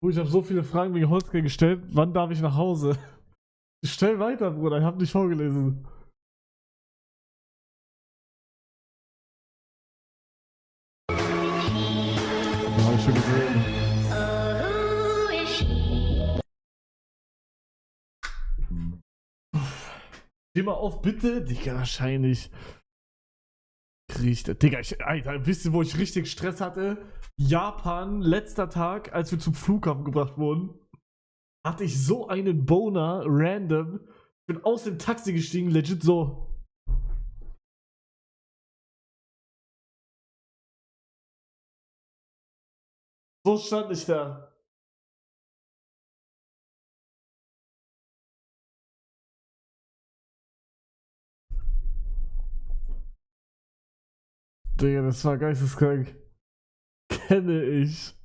Ich habe so viele Fragen wegen Holzgang gestellt. Wann darf ich nach Hause? Stell weiter, Bruder. Ich habe nicht vorgelesen. Ja, hab ich schon gesehen. Steh mal auf, bitte. Digga, wahrscheinlich. Riecht. Digga, Alter, wisst ihr, wo ich richtig Stress hatte? Japan, letzter Tag, als wir zum Flughafen gebracht wurden, hatte ich so einen Boner, random. Bin aus dem Taxi gestiegen, legit so. So stand ich da. Digga, das war geisteskrank. Kenne ich.